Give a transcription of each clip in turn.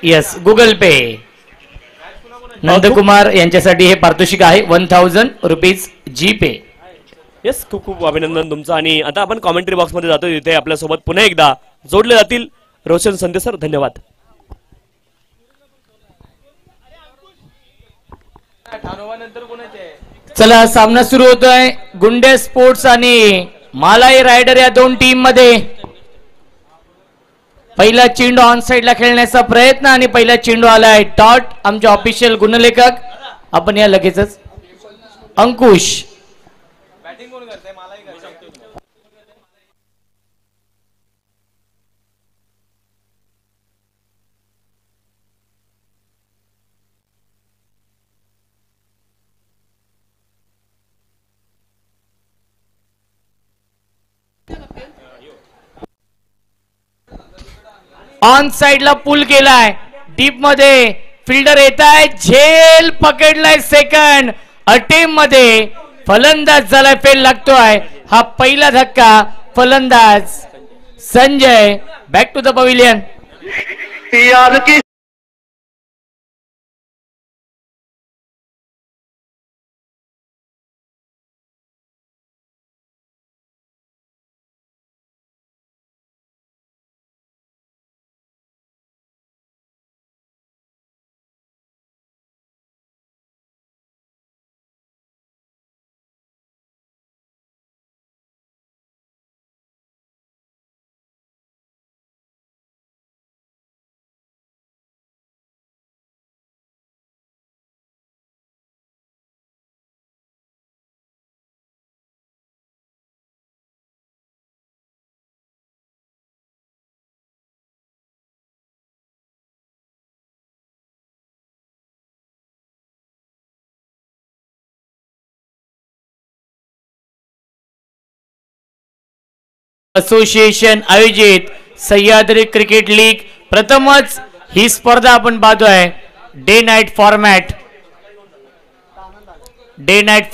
Yes Google पे नंदकुमार यांच्यासाठी हे पारितोषिक आहे 1000 रुपीज जी पे. येस खूप खूप अभिनंदन तुमचं. आणि आता आपण कॉमेंट्री बॉक्स मध्ये जातो तिथे आपल्यासोबत पुन्हा एकदा जोडले जातील रोशन संधे सर. धन्यवाद. चला सामना सुरू होतोय गुंडे स्पोर्ट्स आणि मालाई रायडर या दोन टीम मध्ये. पहिला चेंडू ऑन साइड ला खेळण्याचा प्रयत्न आणि पहिला चेंडू आलाय डॉट. आमचे ऑफिशियल गुणलेखक आपण या लगेचच अंकुश. ऑन साइड ला पुल केलाय डीप मध्ये फिल्डर येत आहे झेल पकडलाय सेकंड अटेम्प्ट मध्ये फलंदाज झालाय फेल लागतोय. हा पहिला धक्का फलंदाज Sanjay. Back to the pavilion. Association आयोजित सह्याद्री क्रिकेट लीग प्रथमच ही स्पर्धा आपण पाहतोय. डे नाईट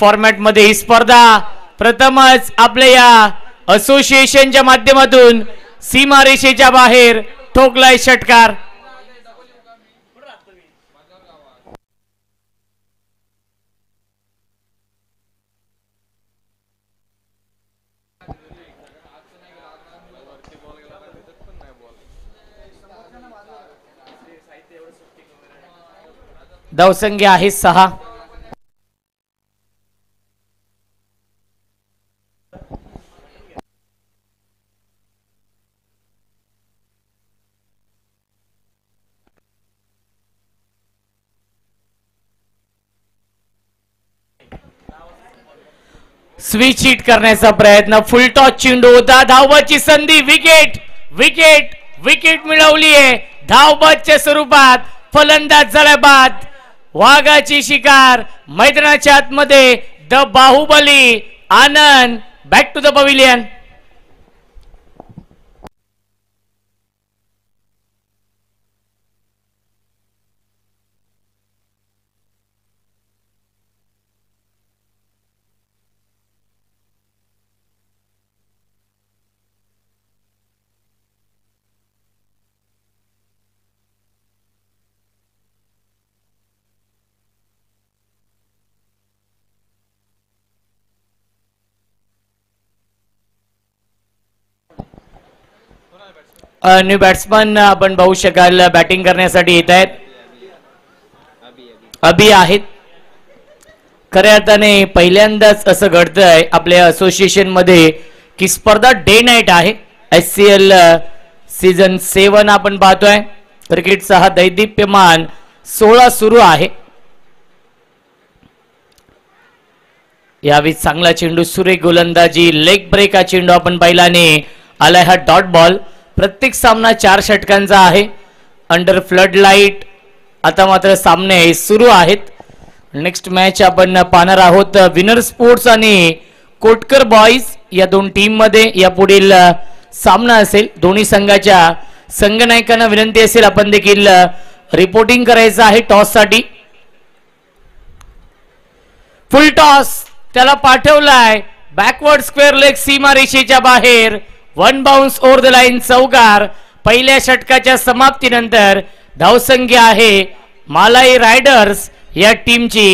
फॉर्मॅट मध्ये ही स्पर्धा प्रथमच आपल्या या असोसिएशनच्या माध्यमातून सीमारेषेच्या बाहेर ठोकलाय षटकार. धावसंख्या आहे 6. स्विच हिट करण्याचा प्रयत्न फुल टॉस चेंडू होता. धावबाची संधी विकेट विकेट विकेट मिळवली आहे धावबाच्या स्वरूपात. फलंदाज झाला बाद. वाघाची शिकार मैदानाच्या आतमध्ये the Baahubali Anand. Back to the pavilion. New batsman आपण पाहू शकाल बॅटिंग करण्यासाठी येत आहेत. अभि आहेत. खऱ्या अर्थाने पहिल्यांदाच असं घडतंय आपल्या असोसिएशन मध्ये की स्पर्धा डे नाईट आहे. SCL सीझन 7 आपण पाहतोय. क्रिकेटचा हा दैदिप्यमान 16 सुरू आहे. यावेळी चांगला चेंडू सुरेख गोलंदाजी लेग ब्रेक हा चेंडू आपण पाहिल्याने आलाय हा डॉट बॉल. प्रत्येक सामना 4 षटकांचा आहे. अंडर फ्लड लाईट आता मात्र सामने सुरू आहेत. नेक्स्ट मॅच आपण पाहणार आहोत विनर स्पोर्ट्स आणि कोटकर बॉईज या दोन टीम मध्ये या पुढील सामना असेल. दोन्ही संघाच्या संघनायकांना विनंती असेल आपण देखील रिपोर्टिंग करायचं आहे टॉस साठी. फुल टॉस त्याला पाठवलाय बॅकवर्ड स्क्वेअर लेग सीमा रेषेच्या बाहेर. 1 बाउन्स ओव्हर द लाईन चौकार. पहिल्या षटकाच्या समाप्तीनंतर धावसंख्या आहे मालाई रायडर्स या टीमची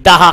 10.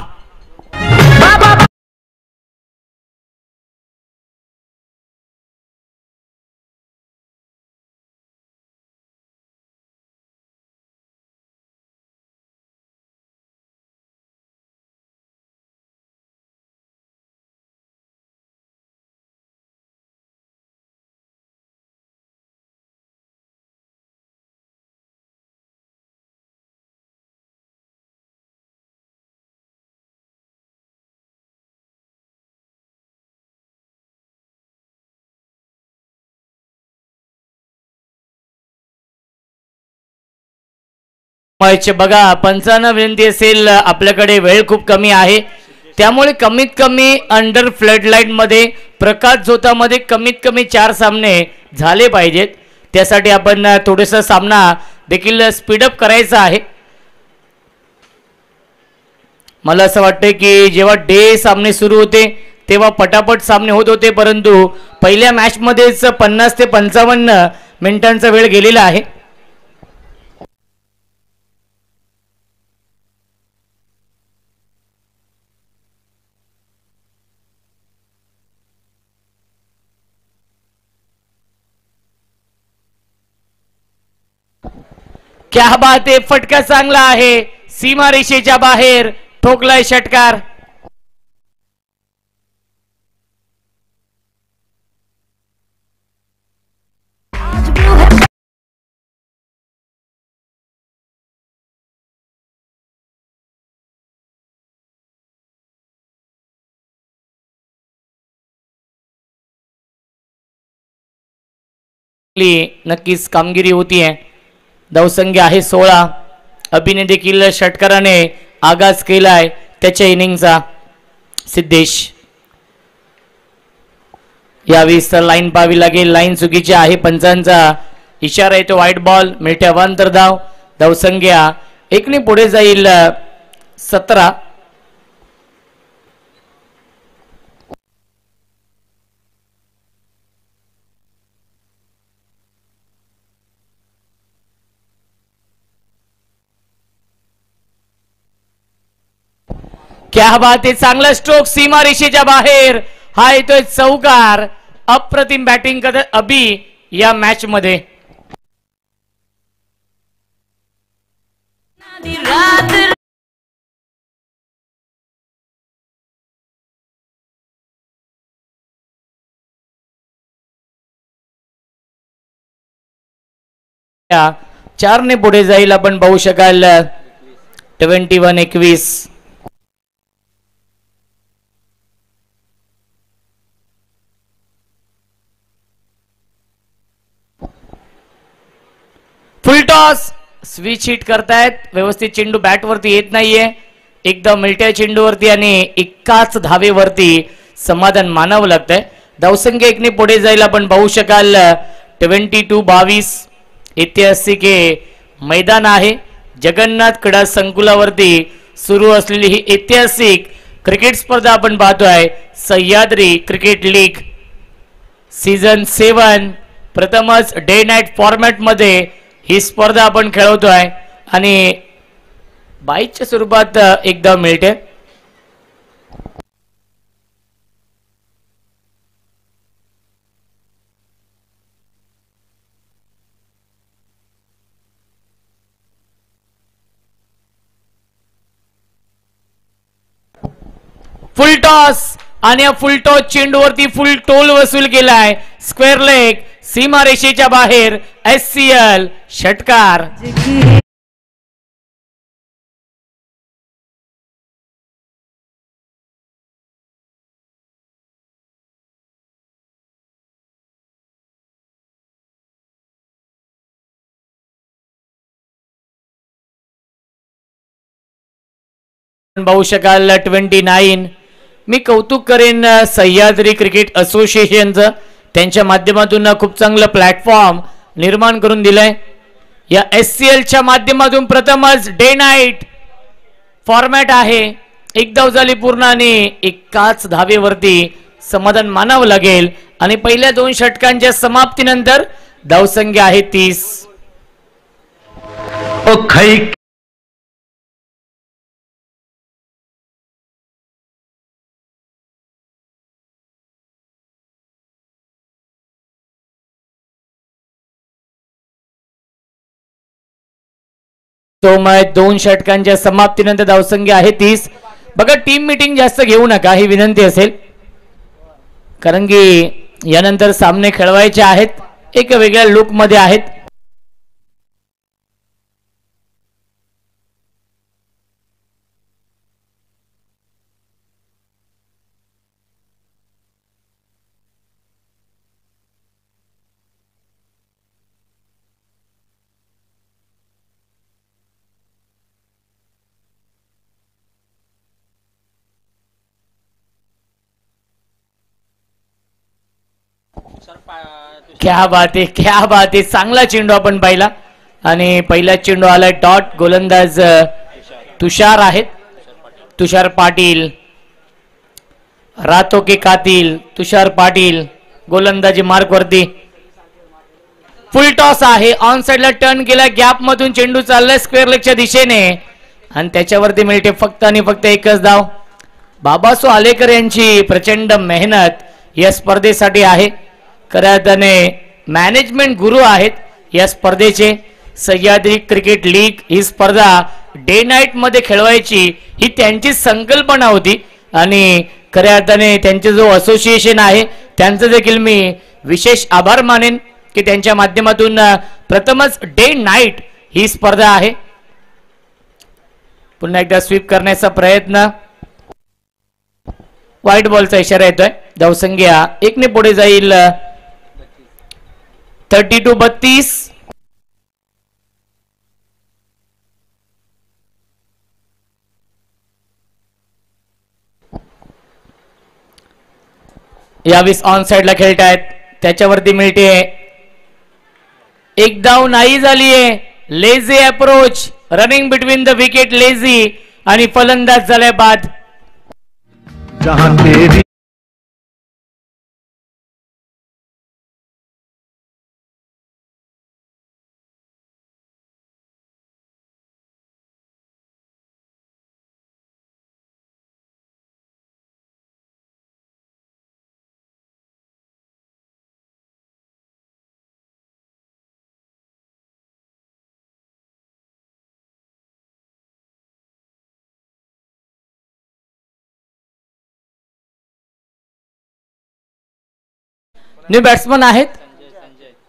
मैच बघा, पंचांना विनंती असेल, आपल्याकडे वेळ खूप कमी आहे, त्यामुळे कमीत कमी अंडर फ्लड लाईट मध्ये प्रकाश झोतामध्ये कमीत कमी 4 सामने झाले पाहिजेत. त्यासाठी आपण थोडासा सामना देखील स्पीडअप करायचा आहे. मला असं वाटतं की जेव्हा डे सामने सुरू होते तेव्हा पटापट सामने होत होते, परंतु पहिल्या मॅच मध्येच 50 ते 55 मिनिटांचा वेळ गेलेला आहे. क्या बात आहे, फटका चांगला आहे, सीमा रेषेच्या बाहेर ठोकलाय षटकार. नक्कीच कामगिरी होती आहे. धावसंख्या आहे 16. अभिने देखील षटकाराने आगाज केलाय त्याच्या इनिंगचा. सिद्धेश यावेळेस लाईन पाहावी लागेल, लाईन चुकीची आहे, पंचांचा इशारा येतो व्हाईट बॉल. मिळते अवांतर धाव. धावसंख्या 1 ने पुढे जाईल 17. क्या बात आहे, चांगला स्ट्रोक सीमा रेषेच्या बाहेर. हा येतोय चौकार. अप्रतिम बॅटिंग करत अभि या मॅच मध्ये. चार ने पुढे जाईल, आपण पाहू शकाल 21-21. फुल टॉस. स्विच हिट करतायत, व्यवस्थित चेंडू बॅट वरती येत नाहीये. एकदम मिळत्या चेंडूवरती आणि एकाच धावेवरती समाधान मानावं लागतंय. धावसंख्या 1 ने पुढे जाईल, आपण पाहू शकाल 22-22. ऐतिहासिक हे मैदान आहे. जगन्नाथ क्रीडा संकुलावरती सुरू असलेली ही ऐतिहासिक क्रिकेट स्पर्धा आपण पाहतोय. सह्याद्री क्रिकेट लीग सीझन 7 प्रथमच डे नाईट फॉर्मॅट मध्ये ही स्पर्धा आपण खेळवतोय आणि बाईकच्या स्वरूपात एकदा मिळते. फुल टॉस आणि या फुल टॉस चेंडूवरती फुल टोल वसूल केलाय. स्क्वेअर लेग सीमा रेषेच्या बाहेर. SCL षटकार. पाहू शकाल 29. मी कौतुक करेन सह्याद्री क्रिकेट असोसिएशनचं. त्यांच्या माध्यमातून खूप चांगलं प्लॅटफॉर्म निर्माण करून दिलंय. या SCL च्या माध्यमातून प्रथमच डे नाईट फॉर्मॅट आहे. एक धाव झाली पूर्ण आणि एकाच धावेवरती समाधान मानावं लागेल. आणि पहिल्या 2 षटकांच्या समाप्तीनंतर धावसंख्या आहे 30. ओ खई सोमय 2 षटकांच्या समाप्तीनंतर धावसंख्या आहे 30. बघा टीम मीटिंग जास्त घेऊ नका ही विनंती असेल, कारण की यानंतर सामने खेळवायचे आहेत, एक वेगळ्या लुक मध्ये आहेत. क्या बात आहे, क्या बात आहे. चांगला चेंडू आपण पाहिला आणि पहिला चेंडू आलाय डॉट. गोलंदाज तुषार आहेत, तुषार पाटील. रातो के कातील तुषार पाटील गोलंदाजी मार्क वरती. फुल टॉस आहे, ऑन साइडला टर्न केला, गॅप मधून चेंडू चाललाय स्क्वेअर लेगच्या दिशेने आणि त्याच्यावरती मिळते फक्त आणि फक्त एकच धाव. बाबासो आलेकर यांची प्रचंड मेहनत या स्पर्धेसाठी आहे. खऱ्या अर्थाने मॅनेजमेंट गुरु आहेत या स्पर्धेचे. सह्याद्री क्रिकेट लीग ही स्पर्धा डे नाईट मध्ये खेळवायची ही त्यांची संकल्पना होती आणि खऱ्या अर्थाने त्यांचे जो असोसिएशन आहे त्यांचं देखील मी विशेष आभार मानेन की त्यांच्या माध्यमातून प्रथमच डे नाईट ही स्पर्धा आहे. पुन्हा एकदा स्वीप करण्याचा प्रयत्न. व्हाईट बॉलचा इशारा येतोय. धावसंख्या 1 ने पुढे जाईल 32-32. यावीस ऑन साइडला खेळतायत, त्याच्यावरती मिळते एक धाव नाही झालीये. Lazy approach running between the wicket lazy आणि फलंदाज झाल्या बाद. जहां तेरी न्यू बॅट्समन आहेत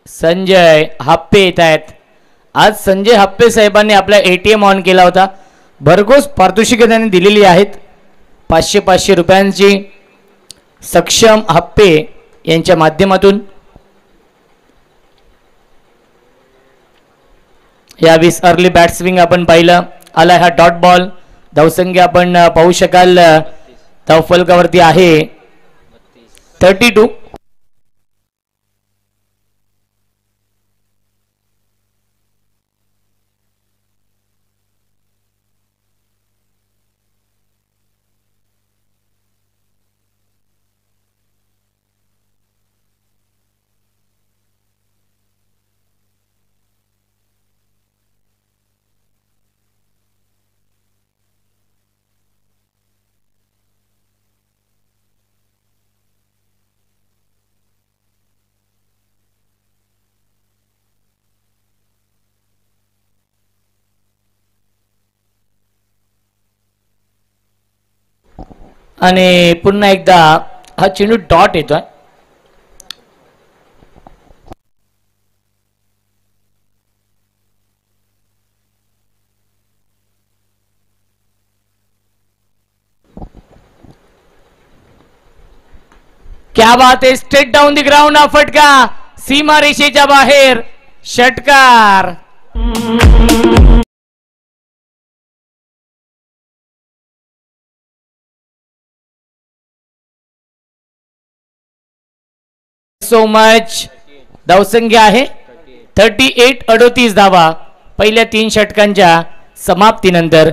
संजय हप्पे येत आहेत. आज संजय हप्पे साहेबांनी आपला ATM ऑन केला होता. भरघोस पारितोषिके त्यांनी दिलेली आहेत 500 रुपयांची. सक्षम हप्पे यांच्या माध्यमातून यावीस अर्ली बॅट स्विंग आपण पाहिलं. आलाय हा डॉट बॉल. धावसंख्या आपण पाहू शकाल धावफलकावरती आहे 32. आणि पुन्हा एकदा हा चेंडू डॉट येतोय. क्या बात आहे. स्ट्रेट डाऊन दी ग्राउंड हा फटका सीमा रेषेच्या बाहेर. षटकार. So much. धावसंख्या आहे 38-38 धावा पहिल्या 3 षटकांच्या समाप्तीनंतर.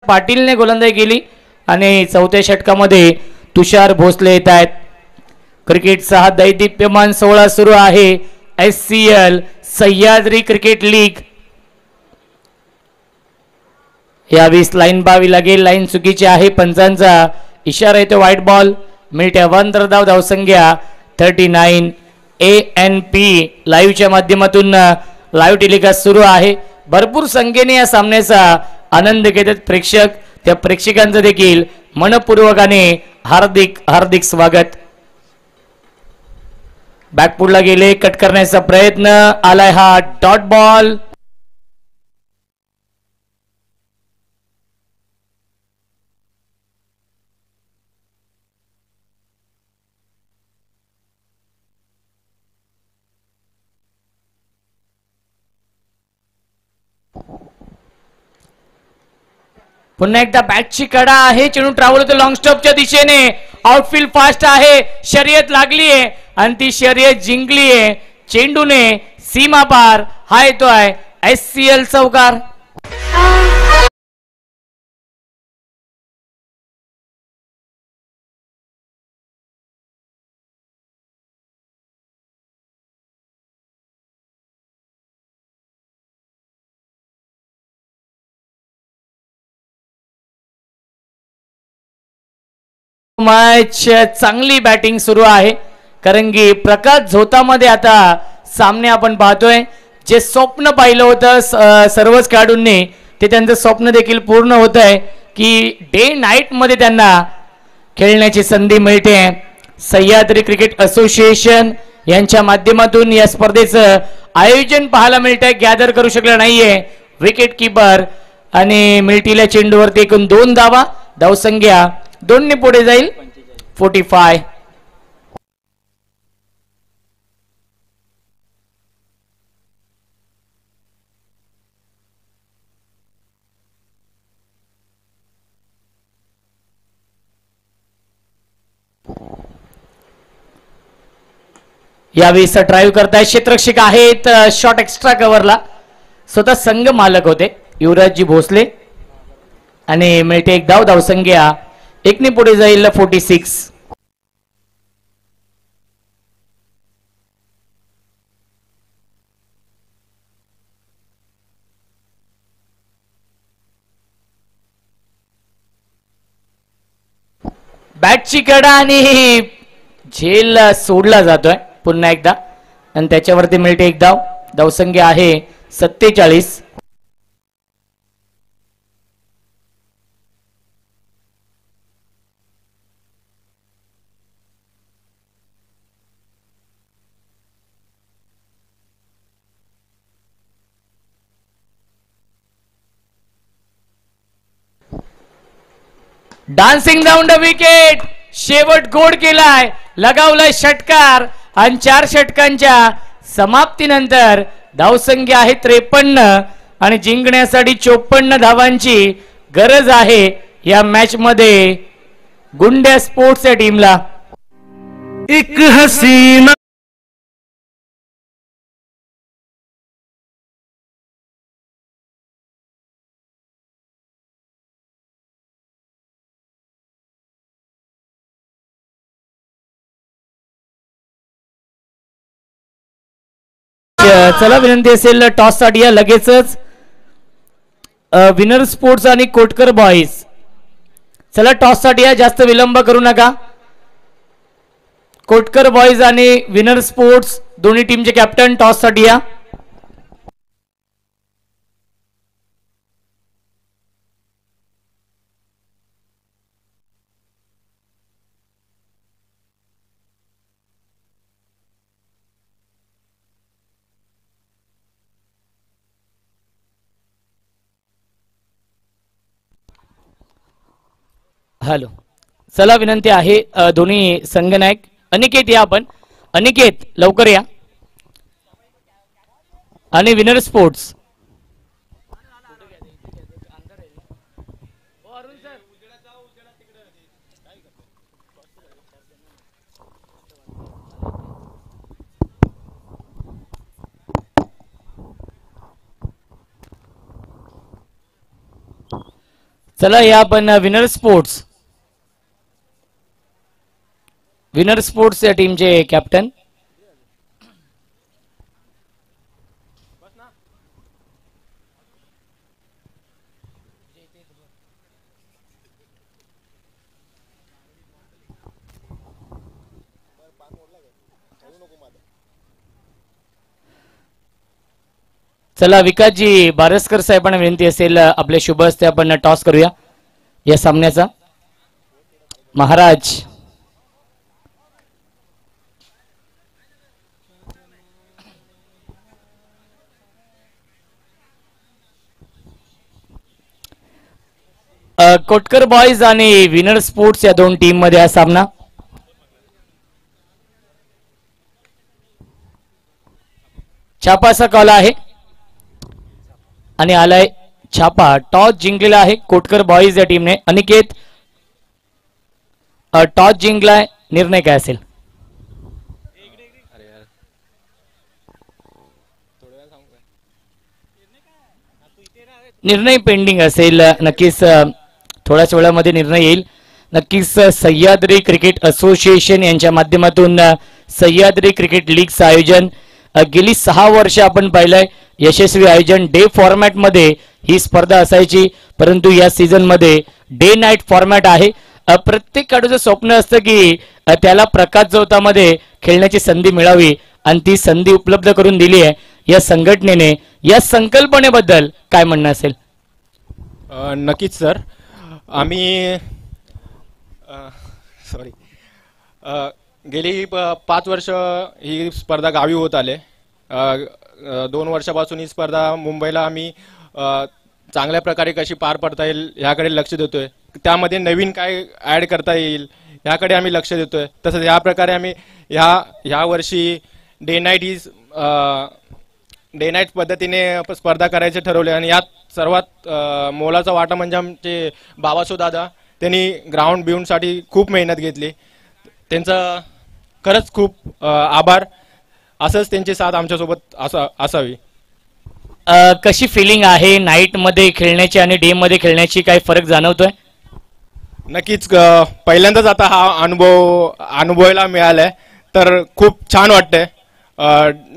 पाटीलने गोलंदाजी केली आणि चौथ्या षटकामध्ये तुषार भोसले येत आहेत. क्रिकेटचा हा दैदिप्यमान सोहळा सुरू आहे. SCL Sahyadri cricket league. यावेळेस लाईन बावी लागेल. लाईन चुकीची आहे. पंचांचा इशारा येतो व्हाईट बॉल. मिनिटे अवांतर धाव. धावसंख्या 39. ANP लाईव्हच्या माध्यमातून लाईव्ह टेलिकास्ट सुरू आहे. भरपूर संख्येने या सामन्याचा आनंद घेतात प्रेक्षक. त्या प्रेक्षकांचं देखील मनपूर्वकाने हार्दिक हार्दिक स्वागत. बॅकफुटला गेले. कट करण्याचा प्रयत्न. आलाय हा डॉट बॉल. पुन्हा एकदा बॅटची कडा आहे. चेंडू ट्रॅव्हल होतो लॉंग स्टॉपच्या दिशेने. आउटफील्ड फास्ट आहे. शर्यत लागली आहे आणि ती शर्यत जिंकली आहे. चेंडूने सीमा पार. हा येतोय SCL चौकार. मॅच चांगली बॅटिंग सुरू आहे. कारण की प्रकाश झोतामध्ये आता सामने आपण पाहतोय. जे स्वप्न पाहिलं होतं सर्वच खेळाडूंनी ते त्यांचं स्वप्न देखील पूर्ण होत आहे की डे नाईट मध्ये त्यांना खेळण्याची संधी मिळते. सह्याद्री क्रिकेट असोसिएशन यांच्या माध्यमातून या स्पर्धेचं आयोजन पाहायला मिळतंय. गॅदर करू शकलं नाहीये विकेट किपर आणि मिल्टीला चेंडूवरती एकूण 2 धावा. धावसंख्या 2 ने पुढे जाईल. 45. यावेळेस ड्राईव्ह करताय क्षेत्ररक्षक आहेत. शॉट एक्स्ट्रा कव्हरला स्वतः संघ मालक होते युवराजजी भोसले आणि मिळते एक धाव. धावसंख्या 1 ने पुढे जाईल. 46. बॅटची कडा आणि झेल सोडला जातोय पुन्हा एकदा आणि त्याच्यावरती मिळते एक धाव. धावसंख्या आहे 47. Dancing down the wicket. शेवट गोड केलाय. लगावलाय षटकार आणि 4 षटकांच्या समाप्तीनंतर धावसंख्या आहे 53 आणि जिंकण्यासाठी 54 धावांची गरज आहे या मॅच मध्ये गुंड्या स्पोर्ट्सच्या टीमला. एक हसीना चला विनंती असेल टॉस साठी या लगेचच विनर स्पोर्ट्स आणि कोटकर बॉईज. चला टॉस साठी या. जास्त विलंब करू नका. कोटकर बॉईज आणि विनर स्पोर्ट्स दोन्ही टीमचे कॅप्टन टॉस साठी या. हॅलो. चला विनंती आहे दोन्ही संघनायक अनिकेत या. आपण अनिकेत लवकर या. आणि विनर स्पोर्ट्स चला या आपण विनर स्पोर्ट्स या टीमचे कॅप्टन चला विकासजी बारसकर साहेबांना विनंती असेल आपले शुभ हस्ते आपण टॉस करूया या सामन्याचा महाराज कोटकर बॉयज आणि विनर स्पोर्ट्स या दोन टीम मध्ये हा सामना छापाचा कॉल आहे आणि आलाय छापा टॉस जिंकलेला आहे कोटकर बॉयज या टीमने अनिकेत टॉस जिंकलाय निर्णय काय असेल निर्णय पेंडिंग असेल नक्कीच थोड्याच वेळामध्ये निर्णय येईल नक्कीच सह्याद्री क्रिकेट असोसिएशन यांच्या माध्यमातून सह्याद्री क्रिकेट लीगचं आयोजन गेली 6 वर्ष आपण पाहिलंय यशस्वी आयोजन डे फॉर्मॅट मध्ये ही स्पर्धा असायची परंतु या सीझन मध्ये डे नाईट फॉर्मॅट आहे प्रत्येक खेळाडूचं स्वप्न असतं की त्याला प्रकाश चौथामध्ये खेळण्याची संधी मिळावी आणि ती संधी उपलब्ध करून दिली आहे या संघटनेने या संकल्पनेबद्दल काय म्हणणं असेल नक्कीच सर आम्ही गेली 5 वर्ष ही स्पर्धा गावी होत आले 2 वर्षापासून ही स्पर्धा मुंबईला आम्ही चांगल्या प्रकारे कशी पार पडता येईल ह्याकडे लक्ष देतोय त्यामध्ये नवीन काय ॲड करता येईल ह्याकडे आम्ही लक्ष देतोय तसंच या प्रकारे आम्ही ह्या वर्षी डे नाईट पद्धतीने स्पर्धा करायचे ठरवले आणि यात सर्वात मोलाचा वाटा म्हणजे आमचे बाबासो दादा त्यांनी ग्राउंड बिऊंडसाठी खूप मेहनत घेतली त्यांचा खरंच खूप आभार असंच त्यांची साथ आमच्यासोबत असावी कशी फिलिंग आहे नाईट मध्ये खेळण्याची आणि डे मध्ये खेळण्याची काय फरक जाणवतोय नक्कीच पहिल्यांदाच आता हा अनुभवायला मिळालाय तर खूप छान वाटतंय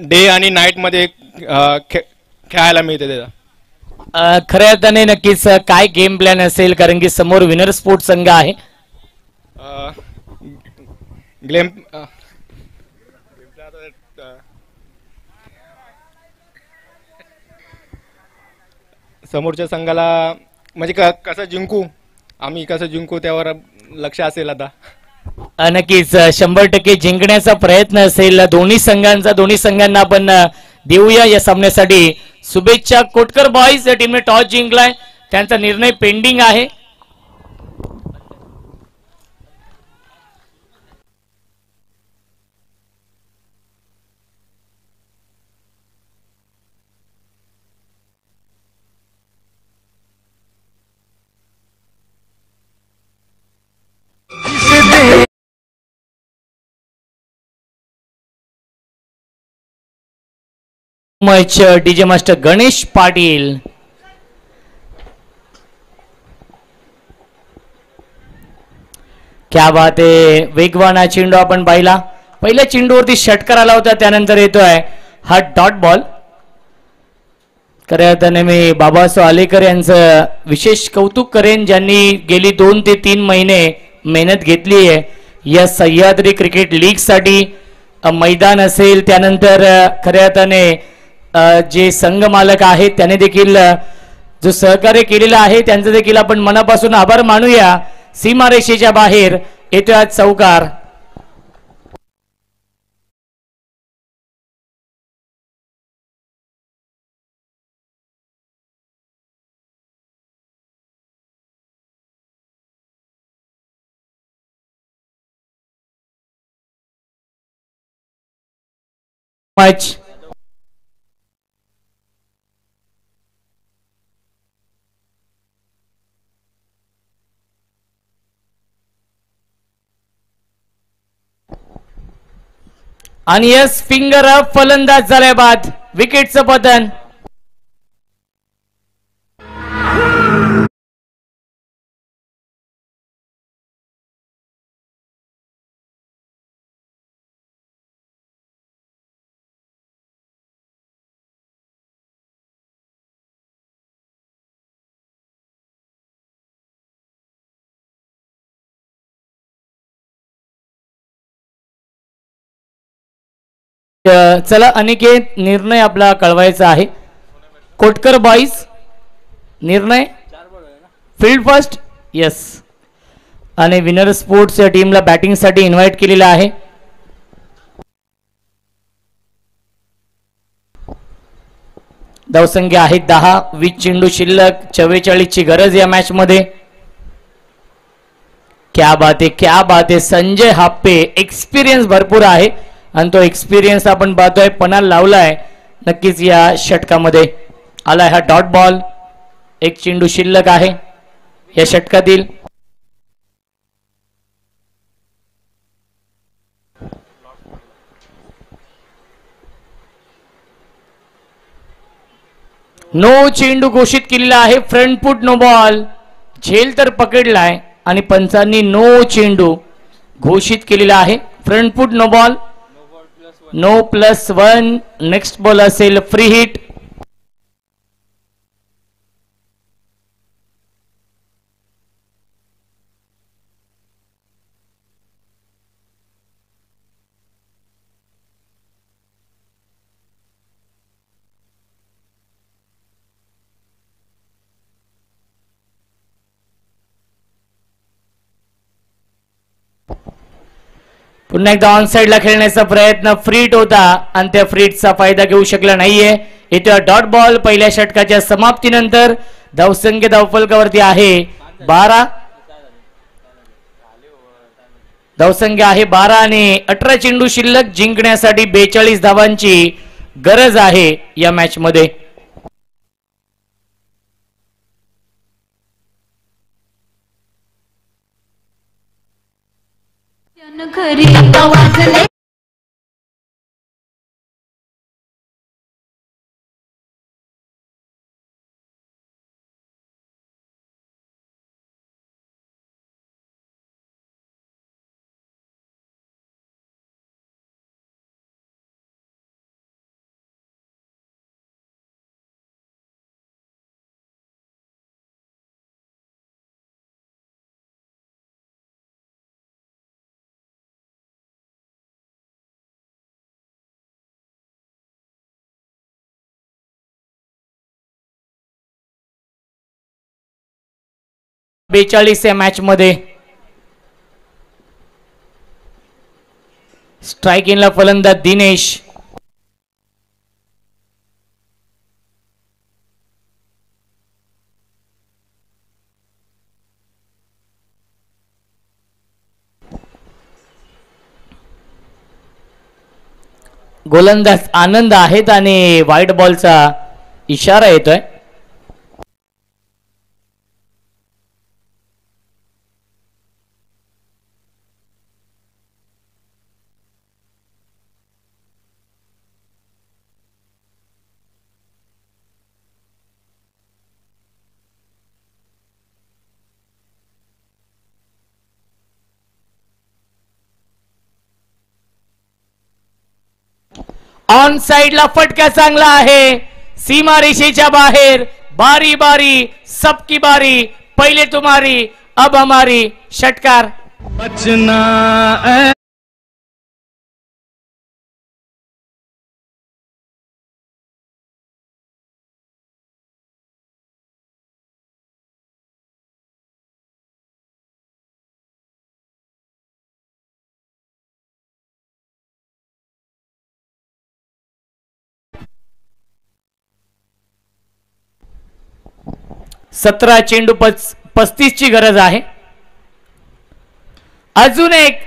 डे आणि नाईट मध्ये खेळायला मिळते त्याचा खऱ्या अर्थाने नक्कीच काय गेम प्लॅन असेल कारण की समोर विनर स्पोर्ट्स संघ आहे समोरच्या संघाला म्हणजे कसं जिंकू आम्ही कसं जिंकू त्यावर लक्ष असेल आता नक्कीच 100% जिंकण्याचा प्रयत्न असेल दोन्ही संघांना आपण देऊया या सामन्यासाठी शुभेच्छा कोटकर बॉयज या टीमने टॉस जिंकलाय त्यांचा निर्णय पेंडिंग आहे much DJ master Ganesh Patil क्या बात आहे वेगवान हा चेंडू आपण पाहिला पहिल्या चेंडूवरती षटकार आला होता त्यानंतर येतोय हा डॉट बॉल खऱ्या अर्थाने मी बाबासाहेब आलेकर यांचं विशेष कौतुक करेन ज्यांनी गेली 2 ते 3 महिने मेहनत घेतली आहे या सह्याद्री क्रिकेट लीग साठी मैदान असेल त्यानंतर खऱ्या अर्थाने जे संघ मालक आहेत त्याने देखील जो सहकार्य केलेला आहे त्यांचं देखील आपण मनापासून आभार मानूया सीमारेषेच्या बाहेर येतोय आज चौकार मच आणि यस फिंगर अप फलंदाज झाल्या बाद विकेटचं पतन चला अनिकेत, निर्णय आपला कळवायचा आहे. कोटकर बॉईज निर्णय फील्ड फर्स्ट. यस. आणि विनर स्पोर्ट्स या टीमला बॅटिंगसाठी इन्व्हाइट केलेलं आहे. धावसंख्या आहे 10. 20 चेंडू शिल्लक. 44 ची गरज या मॅच मध्ये. क्या बात आहे, क्या बात आहे. संजय हाप्पे एक्सपिरियन्स भरपूर आहे आणि तो एक्सपिरियन्स आपण पाहतोय पणाला लावलाय नक्कीच या षटकामध्ये. आलाय हा डॉट बॉल. 1 चेंडू शिल्लक आहे या षटकातील. नो चेंडू घोषित केलेला आहे. Front foot no ball. झेल तर पकडलाय आणि पंचांनी नो चेंडू घोषित केलेला आहे. Front foot no ball. No +1. Next ball असेल फ्री हिट. पुन्हा एकदा ऑन साइडला खेळण्याचा प्रयत्न. फ्रीट होता आणि त्या फ्रीटचा फायदा घेऊ शकला नाहीये. इथे डॉट बॉल. पहिल्या षटकाच्या समाप्तीनंतर धावसंख्या धावफलकावरती आहे 12. धावसंख्या आहे 12 आणि 18 चेंडू शिल्लक. जिंकण्यासाठी 42 धावांची गरज आहे या मॅच मध्ये. घरी वाजले या मॅच मध्ये. स्ट्राइक इनला फलंदाज दिनेश. गोलंदाज आनंद आहेत आणि व्हाईट बॉलचा इशारा येतोय. ऑन साइडला फटका चांगला आहे. सीमा रेषेच्या बाहेर. बारी बारी सबकी बारी. पहिले तुम्हारी अब हमारी. षटकार. बचना 17 चेंडू 35 ची गरज आहे. अजून एक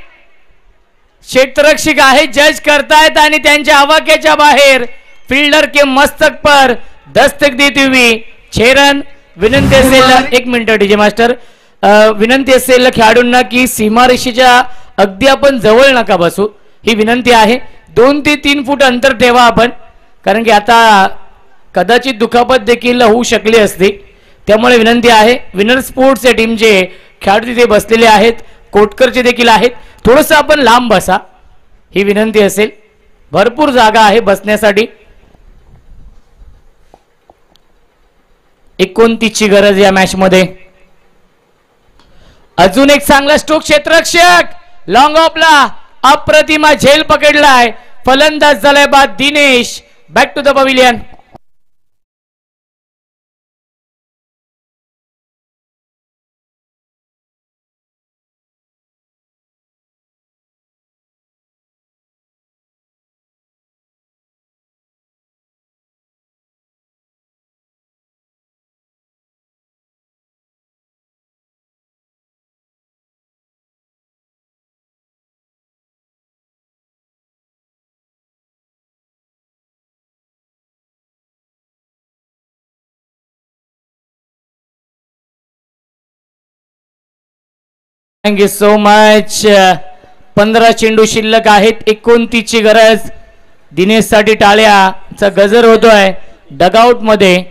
क्षेत्ररक्षक आहे. जज करतायत आणि त्यांच्या आवाक्याच्या बाहेर फील्डर के मस्तक पर दस्तक देती हुई 6 रन. विनंती असेल 1 मिनिट डीजे मास्टर. विनंती असेल खेळाडूंना की सीमारेषेच्या अगदी आपण जवळ नका बसू. ही विनंती आहे. 2 ते 3 फूट अंतर ठेवा आपण, कारण की आता कदाचित दुखापत देखील होऊ शकली असती. त्यामुळे विनंती आहे. विनर स्पोर्ट्स या टीमचे खेळाडू तिथे बसलेले आहेत. कोटकरचे देखील आहेत. थोडंसं आपण लांब बसा, ही विनंती असेल. भरपूर जागा आहे बसण्यासाठी. 29 ची गरज या मॅच मध्ये. अजून एक चांगला स्ट्रोक. क्षेत्ररक्षक लॉंग ऑफला अप्रतिमा झेल पकडलाय. फलंदाज झालाय बाद Dinesh. Back to the pavilion. Thank you so much. 15 चेंडू शिल्लक आहेत. 29 ची गरज. दिनेश साठी टाळ्याचा गजर होतोय डगआउट मध्ये.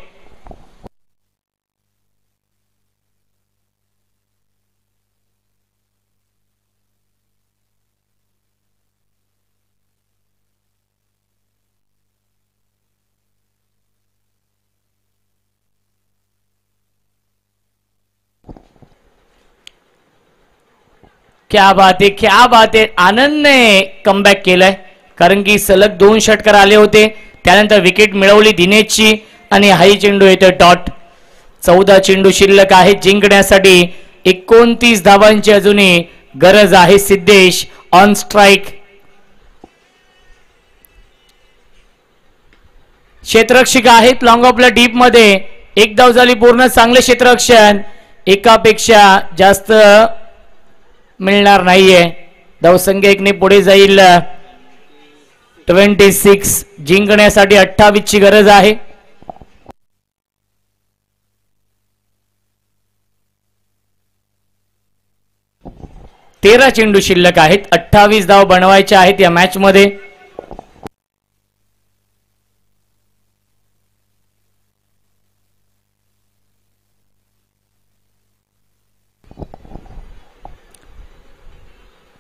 क्या बात आहे, क्या बात आहे. आनंदने कमबॅक केलंय कारण की सलग 2 षटकार आले होते. त्यानंतर विकेट मिळवली दिनेशची आणि हाई चेंडू येतोय डॉट. 14 चेंडू शिल्लक आहे जिंकण्यासाठी. 29 धावांची अजूनही गरज आहे. Siddhesh on strike. क्षेत्ररक्षक आहेत लॉंग ऑफला डीप मध्ये. एक धाव झाली पूर्ण. चांगले क्षेत्ररक्षण. एकापेक्षा जास्त मिळणार नाहीये. धावसंख्या 1 ने पुढे जाईल. 26 जिंकण्यासाठी 28 ची गरज आहे. तेरा चेंडू शिल्लक आहेत. 28 धाव बनवायच्या आहेत या मॅच मध्ये.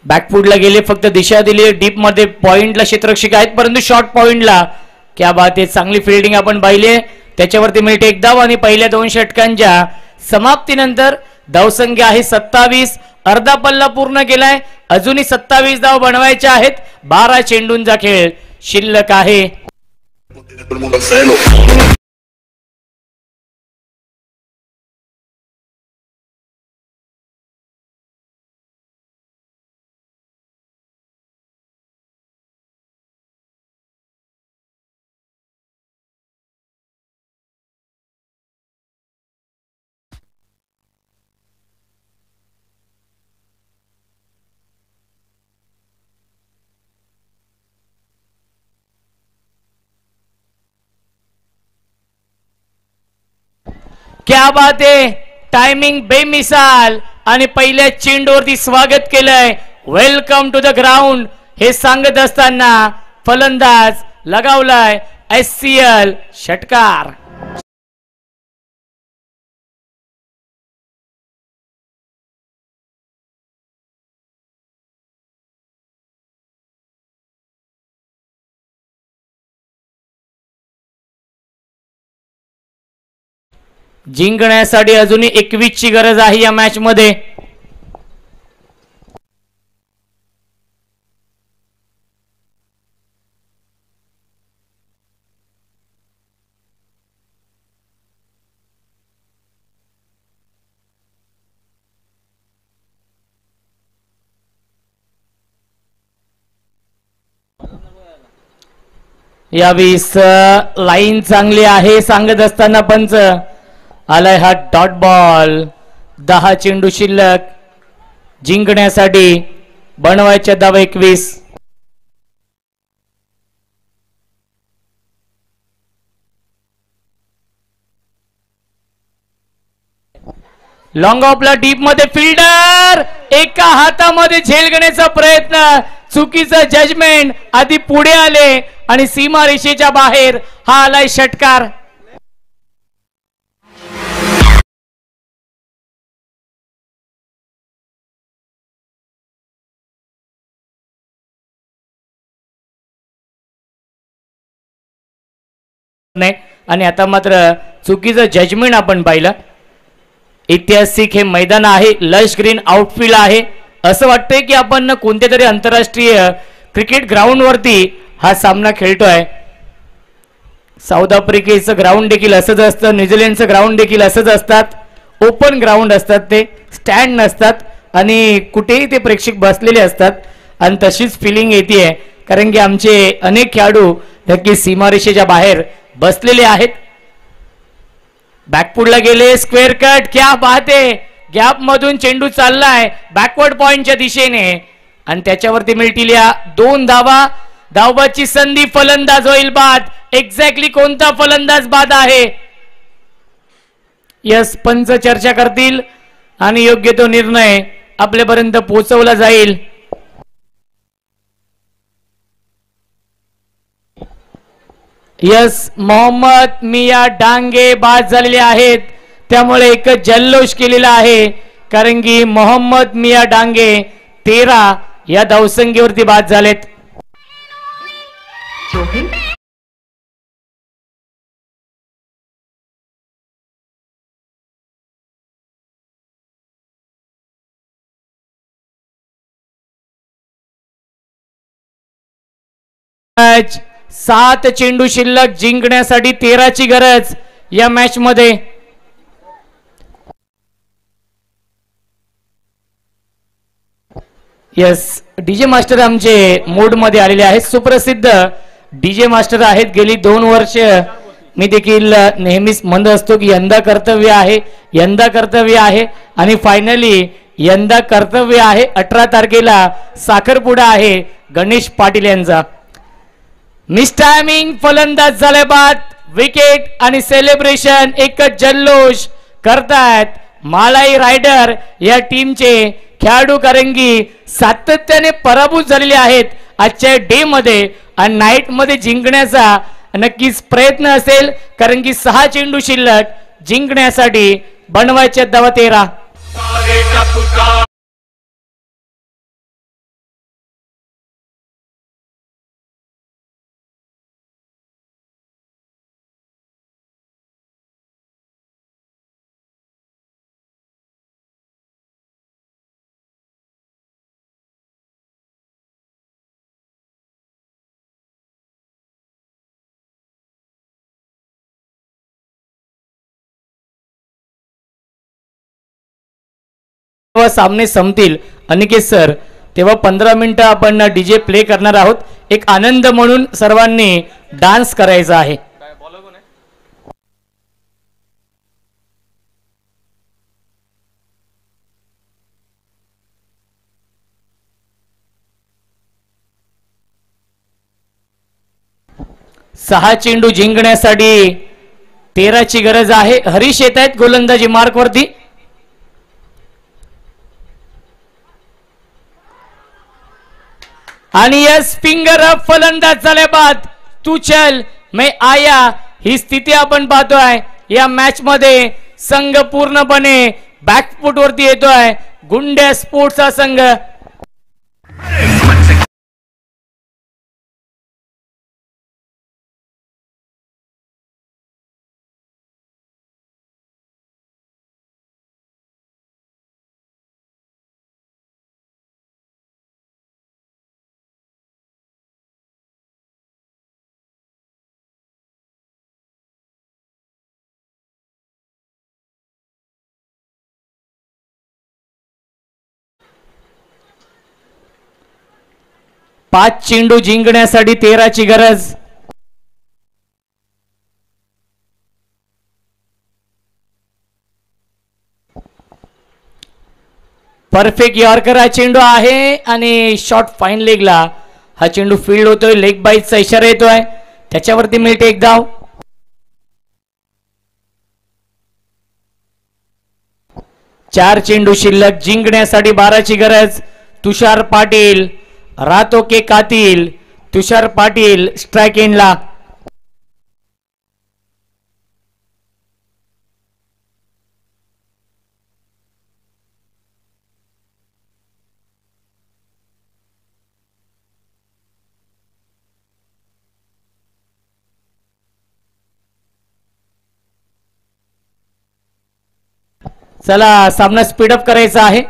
बॅकफुटला गेले. फक्त दिशा दिली. डीप मध्ये पॉइंटला क्षेत्ररक्षक आहेत परंतु शॉर्ट पॉइंटला. क्या बात आहे. चांगली फिल्डिंग आपण पाहिली. त्याच्यावरती मिळते एक धाव आणि पहिल्या 2 षटकांच्या समाप्तीनंतर धावसंख्या आहे 27. अर्धा पल्ला पूर्ण केलाय. अजूनही 27 धाव बनवायच्या आहेत. 12 चेंडूंचा खेळ शिल्लक आहे. क्या बात आहे. टायमिंग बेमिसाल आणि पहिल्या चेंडूवरती स्वागत केलंय. वेलकम टू द ग्राउंड हे सांगत असताना फलंदाज लगावलाय SCL षटकार. जिंकण्यासाठी अजूनही 21 ची गरज आहे या मॅच मध्ये. यावेळेस लाईन चांगली आहे सांगत असताना पंच आलाय हा डॉट बॉल. 10 चेंडू शिल्लक. जिंकण्यासाठी बनवायच्या धावा 21. लॉंग ऑफला डीप मध्ये फिल्डर एका हातामध्ये झेलगण्याचा प्रयत्न. चुकीचं जजमेंट. आधी पुढे आले आणि सीमा रेषेच्या बाहेर. हा आलाय षटकार. आणि आता मात्र चुकीचं जजमेंट आपण पाहिलं. ऐतिहासिक हे मैदान आहे. लश ग्रीन आउटफील्ड आहे. असं वाटतंय की आपण कोणत्या तरी आंतरराष्ट्रीय क्रिकेट ग्राउंड वरती हा सामना खेळतोय. साऊथ आफ्रिकेचं ग्राउंड देखील असंच असतं, न्यूझीलंडचं ग्राउंड देखील असंच असतात. ओपन ग्राउंड असतात, ते स्टँड नसतात आणि कुठेही ते प्रेक्षक बसलेले असतात. आणि तशीच फिलिंग येते कारण की आमचे अनेक खेळाडू नक्की सीमारेषेच्या बाहेर बसलेले आहेत. बॅकफुटला गेले, स्क्वेअर कट, क्या बात आहे. गॅप मधून चेंडू चाललाय बॅकवर्ड पॉइंटच्या दिशेने आणि त्याच्यावरती मिळतील या 2 धावा. धावबाची संधी, फलंदाज होईल बाद. एक्झॅक्टली कोणता फलंदाज बाद आहे यस पंच चर्चा करतील आणि योग्य तो निर्णय आपल्यापर्यंत पोहोचवला जाईल. यस मोहम्मद मिया डांगे बाद झालेले आहेत. त्यामुळे एक जल्लोष केलेला आहे कारण की मोहम्मद मिया डांगे 13 या धावसंख्येवरती बाद झालेत. मॅच 7 चेंडू शिल्लक, जिंकण्यासाठी 13 ची गरज या मॅच मध्ये. यस डीजे मास्टर आमचे मोड मध्ये आलेले आहेत. सुप्रसिद्ध डीजे मास्टर आहेत. गेली 2 वर्ष मी देखील नेहमीच म्हणत असतो की यंदा कर्तव्य आहे, यंदा कर्तव्य आहे आणि फायनली यंदा कर्तव्य आहे. 18 तारखेला साखरपुडा आहे गणेश पाटील यांचा. मिस टायमिंग, फलंदाज झाले बाद. विकेट आणि सेलिब्रेशन एकच जल्लोष करतायत मालाई रायडर या टीमचे खेळाडू कारण की सातत्याने पराभूत झालेले आहेत आजच्या डे मध्ये आणि नाईट मध्ये जिंकण्याचा नक्कीच प्रयत्न असेल कारण की 6 चेंडू शिल्लक, जिंकण्यासाठी बनवायचे धावा 13. सामने संपतील अनिकेत सर तेव्हा 15 मिनिटं आपण डीजे प्ले करणार आहोत. एक आनंद म्हणून सर्वांनी डान्स करायचा आहे. सहा चेंडू जिंकण्यासाठी 13 ची गरज आहे. हरीश येत आहेत गोलंदाजी मार्क वरती. आणि यस फिंगर अप, फलंदाज झाले बाद. तू चल मैं आया ही स्थिती आपण पाहतोय या मॅच मध्ये. संघ पूर्णपणे बॅकफुट वरती येतोय. गुंड्या स्पोर्ट्सचा संघ. पाच चेंडू जिंकण्यासाठी 13 ची गरज. परफेक्ट यॉर्कर हा चेंडू आहे आणि शॉर्ट फाईन लेगला हा चेंडू फील्ड होतोय. लेग बाईटचा इशारा येतोय, त्याच्यावरती मिळते एक धाव. चार चेंडू शिल्लक, जिंकण्यासाठी 12 ची गरज. तुषार पाटील रातो के कातिल. तुषार पाटील स्ट्राइक एंडला. चला सामना स्पीडअप करायचा आहे.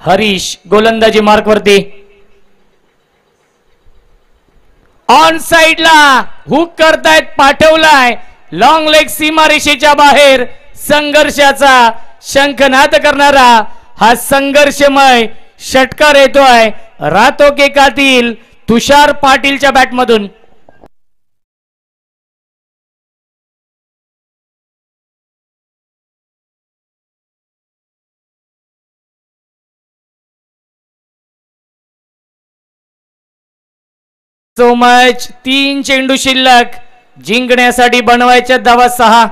हरीश गोलंदाजी मार्क वरती. ऑन साइडला हुक करतायत, पाठवलाय लॉंग लेग सीमारेषेच्या बाहेर. संघर्षाचा शंखनाद करणारा हा संघर्षमय षटकार येतोय रातो केकातील तुषार पाटीलच्या बॅटमधून. So much. 3 चेंडू शिल्लक. जिंकण्यासाठी बनवायच्या धावा 6.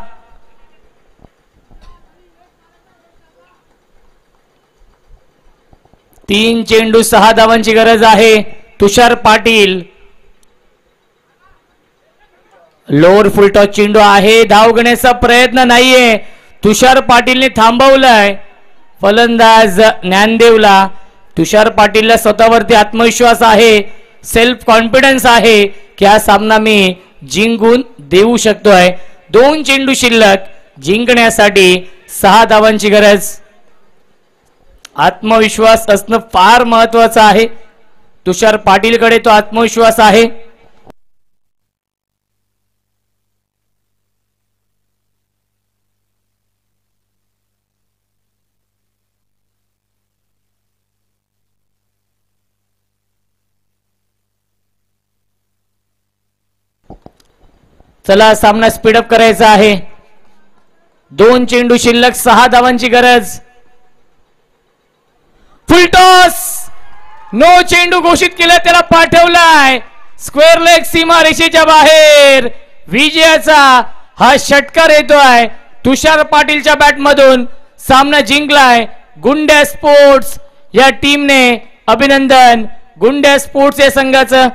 तीन चेंडू 6 धावांची गरज आहे. तुषार पाटील लोअर फुलटॉस चेंडू आहे. धाव घेण्याचा प्रयत्न नाहीये. तुषार पाटीलने थांबवलाय फलंदाज ज्ञानदेवला. तुषार पाटीलला स्वतःवरती आत्मविश्वास आहे, सेल्फ कॉन्फिडन्स आहे की हा सामना मी जिंकून देऊ शकतोय. 2 चेंडू शिल्लक. जिंकण्यासाठी 6 धावांची गरज. आत्मविश्वास असणं फार महत्वाचं आहे. तुषार पाटीलकडे तो आत्मविश्वास आहे. चला सामना स्पीडअप करायचा आहे. 2 चेंडू शिल्लक. 6 धावांची गरज. फुलटॉस. नो चेंडू घोषित केला, त्याला पाठवलाय स्क्वेअर लेग सीमारेषेच्या बाहेर. विजयाचा हा षटकार येतोय तुषार पाटीलच्या बॅटमधून. सामना जिंकलाय गुंड्या स्पोर्ट्स या टीमने. अभिनंदन गुंड्या स्पोर्ट्स या संघाचं.